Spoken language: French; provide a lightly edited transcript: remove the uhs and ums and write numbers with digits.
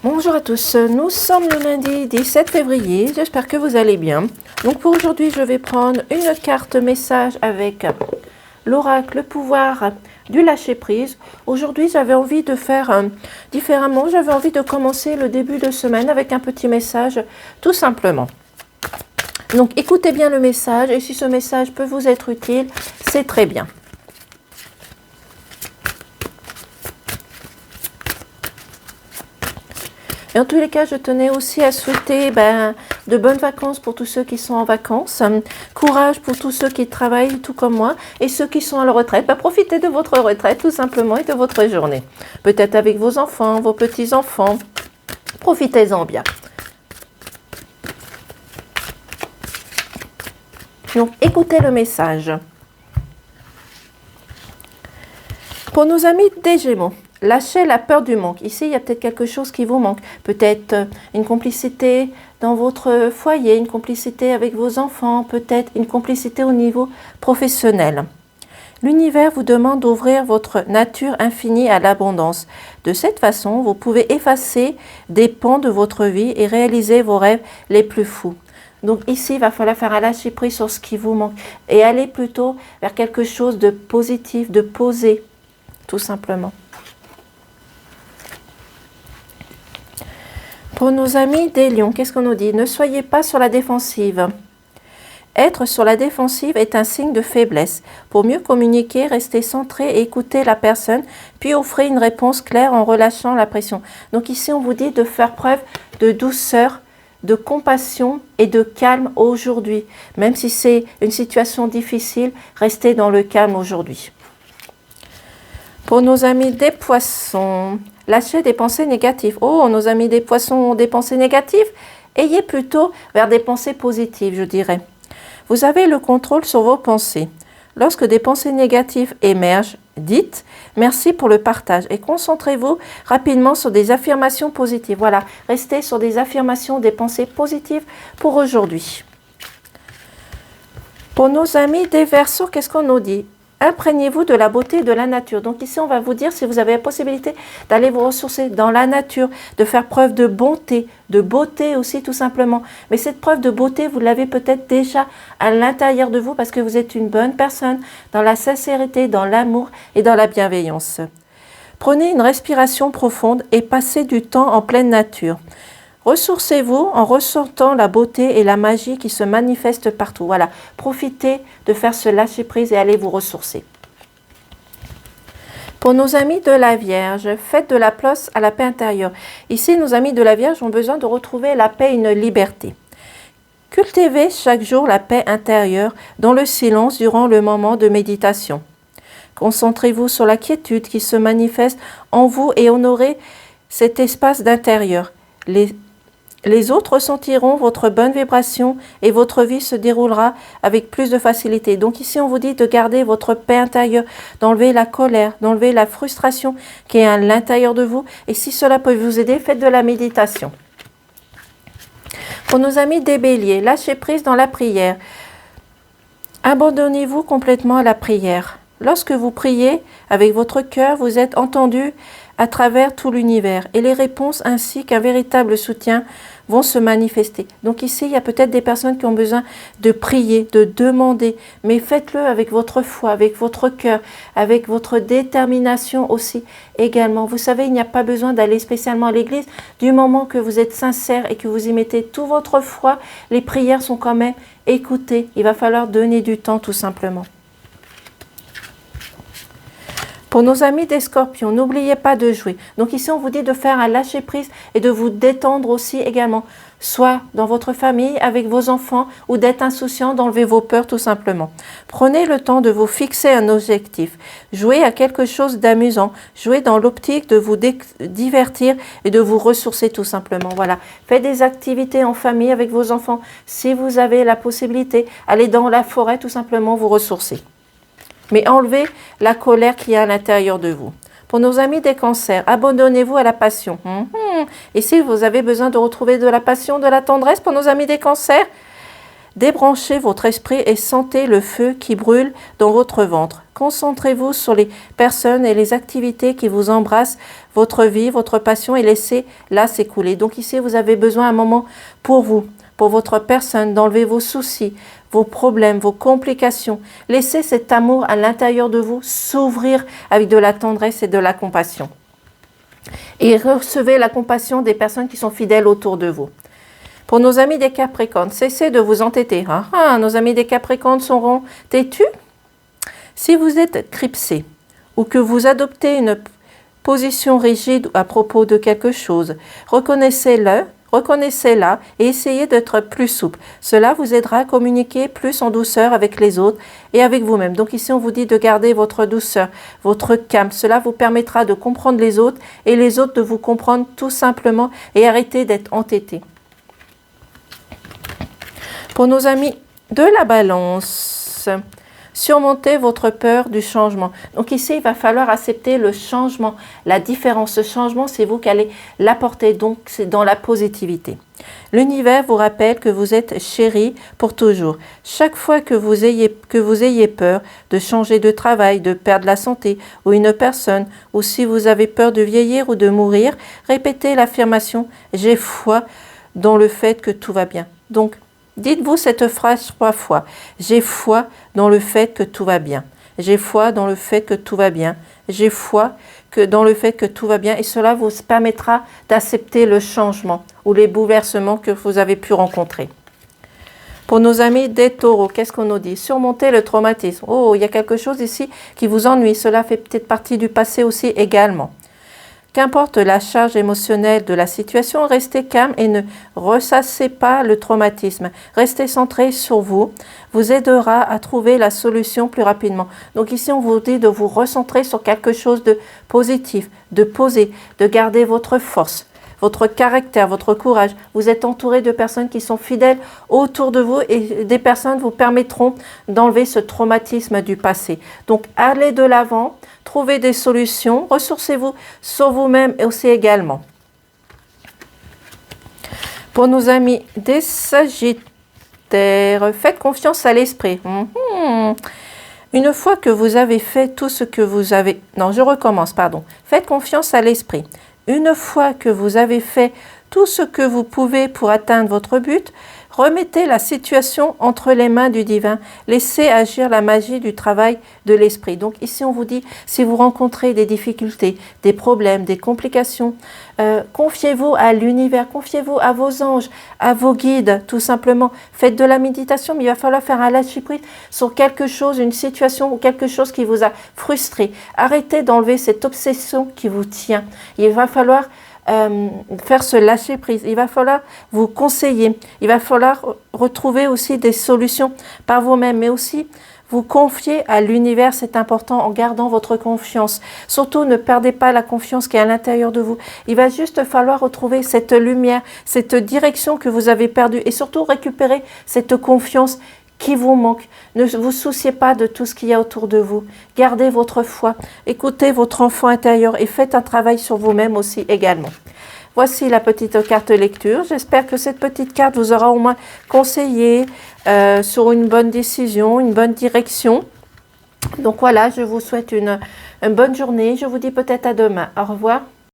Bonjour à tous, nous sommes le lundi 17 février, j'espère que vous allez bien. Donc pour aujourd'hui, je vais prendre une carte message avec l'oracle, le pouvoir du lâcher-prise. Aujourd'hui, j'avais envie de faire différemment, j'avais envie de commencer le début de semaine avec un petit message, tout simplement. Donc écoutez bien le message et si ce message peut vous être utile, c'est très bien. Et en tous les cas, je tenais aussi à souhaiter de bonnes vacances pour tous ceux qui sont en vacances. Courage pour tous ceux qui travaillent tout comme moi. Et ceux qui sont à la retraite, profitez de votre retraite tout simplement et de votre journée. Peut-être avec vos enfants, vos petits-enfants. Profitez-en bien. Donc, écoutez le message. Pour nos amis des Gémeaux. Lâchez la peur du manque. Ici, il y a peut-être quelque chose qui vous manque. Peut-être une complicité dans votre foyer, une complicité avec vos enfants, peut-être une complicité au niveau professionnel. L'univers vous demande d'ouvrir votre nature infinie à l'abondance. De cette façon, vous pouvez effacer des pans de votre vie et réaliser vos rêves les plus fous. Donc ici, il va falloir faire un lâcher-prise sur ce qui vous manque et aller plutôt vers quelque chose de positif, de posé, tout simplement. Pour nos amis des lions, qu'est-ce qu'on nous dit? Ne soyez pas sur la défensive. Être sur la défensive est un signe de faiblesse. Pour mieux communiquer, restez centré et écoutez la personne, puis offrez une réponse claire en relâchant la pression. Donc ici, on vous dit de faire preuve de douceur, de compassion et de calme aujourd'hui. Même si c'est une situation difficile, restez dans le calme aujourd'hui. Pour nos amis des poissons, lâchez des pensées négatives. Oh, nos amis des poissons ont des pensées négatives. Ayez plutôt vers des pensées positives, je dirais. Vous avez le contrôle sur vos pensées. Lorsque des pensées négatives émergent, dites « merci pour le partage » et concentrez-vous rapidement sur des affirmations positives. Voilà, restez sur des affirmations, des pensées positives pour aujourd'hui. Pour nos amis des Verseaux, qu'est-ce qu'on nous dit? Imprégnez-vous de la beauté de la nature. Donc ici, on va vous dire si vous avez la possibilité d'aller vous ressourcer dans la nature, de faire preuve de bonté, de beauté aussi tout simplement. Mais cette preuve de beauté, vous l'avez peut-être déjà à l'intérieur de vous parce que vous êtes une bonne personne dans la sincérité, dans l'amour et dans la bienveillance. Prenez une respiration profonde et passez du temps en pleine nature. Ressourcez-vous en ressentant la beauté et la magie qui se manifestent partout. Voilà, profitez de faire ce lâcher-prise et allez vous ressourcer. Pour nos amis de la Vierge, faites de la place à la paix intérieure. Ici, nos amis de la Vierge ont besoin de retrouver la paix et une liberté. Cultivez chaque jour la paix intérieure dans le silence durant le moment de méditation. Concentrez-vous sur la quiétude qui se manifeste en vous et honorez cet espace d'intérieur. Les autres ressentiront votre bonne vibration et votre vie se déroulera avec plus de facilité. Donc ici, on vous dit de garder votre paix intérieure, d'enlever la colère, d'enlever la frustration qui est à l'intérieur de vous. Et si cela peut vous aider, faites de la méditation. Pour nos amis des Béliers, lâchez prise dans la prière. Abandonnez-vous complètement à la prière. Lorsque vous priez avec votre cœur, vous êtes entendu à travers tout l'univers et les réponses ainsi qu'un véritable soutien vont se manifester. Donc ici, il y a peut-être des personnes qui ont besoin de prier, de demander, mais faites-le avec votre foi, avec votre cœur, avec votre détermination aussi également. Vous savez, il n'y a pas besoin d'aller spécialement à l'église. Du moment que vous êtes sincère et que vous y mettez toute votre foi, les prières sont quand même écoutées. Il va falloir donner du temps tout simplement. Pour nos amis des Scorpions, n'oubliez pas de jouer. Donc ici, on vous dit de faire un lâcher-prise et de vous détendre aussi également. Soit dans votre famille, avec vos enfants, ou d'être insouciant, d'enlever vos peurs tout simplement. Prenez le temps de vous fixer un objectif. Jouez à quelque chose d'amusant. Jouez dans l'optique de vous divertir et de vous ressourcer tout simplement. Voilà. Faites des activités en famille avec vos enfants. Si vous avez la possibilité, allez dans la forêt tout simplement vous ressourcer. Mais enlevez la colère qui est à l'intérieur de vous. Pour nos amis des cancers, abandonnez-vous à la passion. Et si vous avez besoin de retrouver de la passion, de la tendresse pour nos amis des cancers, Débranchez votre esprit et sentez le feu qui brûle dans votre ventre. Concentrez-vous sur les personnes et les activités qui vous embrassent, votre vie, votre passion et laissez-la s'écouler. Donc ici, vous avez besoin un moment pour vous, pour votre personne, d'enlever vos soucis, vos problèmes, vos complications. Laissez cet amour à l'intérieur de vous s'ouvrir avec de la tendresse et de la compassion. Et recevez la compassion des personnes qui sont fidèles autour de vous. Pour nos amis des Capricornes, cessez de vous entêter. Nos amis des Capricornes seront têtus. Si vous êtes clipsé ou que vous adoptez une position rigide à propos de quelque chose, reconnaissez-la et essayez d'être plus souple. Cela vous aidera à communiquer plus en douceur avec les autres et avec vous-même. Donc ici, on vous dit de garder votre douceur, votre calme. Cela vous permettra de comprendre les autres et les autres de vous comprendre tout simplement et arrêter d'être entêtés. Pour nos amis de la Balance, surmontez votre peur du changement. Donc ici, il va falloir accepter le changement, la différence. Ce changement, c'est vous qui allez l'apporter, donc c'est dans la positivité. L'univers vous rappelle que vous êtes chéri pour toujours. Chaque fois que vous ayez peur de changer de travail, de perdre la santé ou une personne, ou si vous avez peur de vieillir ou de mourir, répétez l'affirmation « J'ai foi dans le fait que tout va bien ». Donc, dites-vous cette phrase 3 fois. J'ai foi dans le fait que tout va bien. J'ai foi dans le fait que tout va bien. J'ai foi dans le fait que tout va bien. Et cela vous permettra d'accepter le changement ou les bouleversements que vous avez pu rencontrer. Pour nos amis des taureaux, qu'est-ce qu'on nous dit? Surmonter le traumatisme. Oh, il y a quelque chose ici qui vous ennuie. Cela fait peut-être partie du passé aussi également. Qu'importe la charge émotionnelle de la situation, restez calme et ne ressassez pas le traumatisme. Restez centré sur vous, vous aidera à trouver la solution plus rapidement. Donc ici, on vous dit de vous recentrer sur quelque chose de positif, de poser, de garder votre force, votre caractère, votre courage. Vous êtes entouré de personnes qui sont fidèles autour de vous et des personnes vous permettront d'enlever ce traumatisme du passé. Donc, allez de l'avant, trouvez des solutions, ressourcez-vous sur vous-même et aussi également. Pour nos amis des Sagittaires, faites confiance à l'esprit. Une fois que vous avez fait tout ce que vous avez... Non, je recommence, pardon. Faites confiance à l'esprit. Une fois que vous avez fait tout ce que vous pouvez pour atteindre votre but, remettez la situation entre les mains du divin. Laissez agir la magie du travail de l'esprit. Donc ici, on vous dit, si vous rencontrez des difficultés, des problèmes, des complications, confiez-vous à l'univers, confiez-vous à vos anges, à vos guides, tout simplement. Faites de la méditation, mais il va falloir faire un lâcher-prise sur quelque chose, une situation ou quelque chose qui vous a frustré. Arrêtez d'enlever cette obsession qui vous tient. Il va falloir faire ce lâcher prise, il va falloir vous conseiller, il va falloir retrouver aussi des solutions par vous-même, mais aussi vous confier à l'univers, c'est important en gardant votre confiance. Surtout, ne perdez pas la confiance qui est à l'intérieur de vous. Il va juste falloir retrouver cette lumière, cette direction que vous avez perdue et surtout récupérer cette confiance qui vous manque. Ne vous souciez pas de tout ce qu'il y a autour de vous. Gardez votre foi, écoutez votre enfant intérieur et faites un travail sur vous-même aussi également. Voici la petite carte lecture. J'espère que cette petite carte vous aura au moins conseillé sur une bonne décision, une bonne direction. Donc voilà, je vous souhaite une bonne journée. Je vous dis peut-être à demain. Au revoir.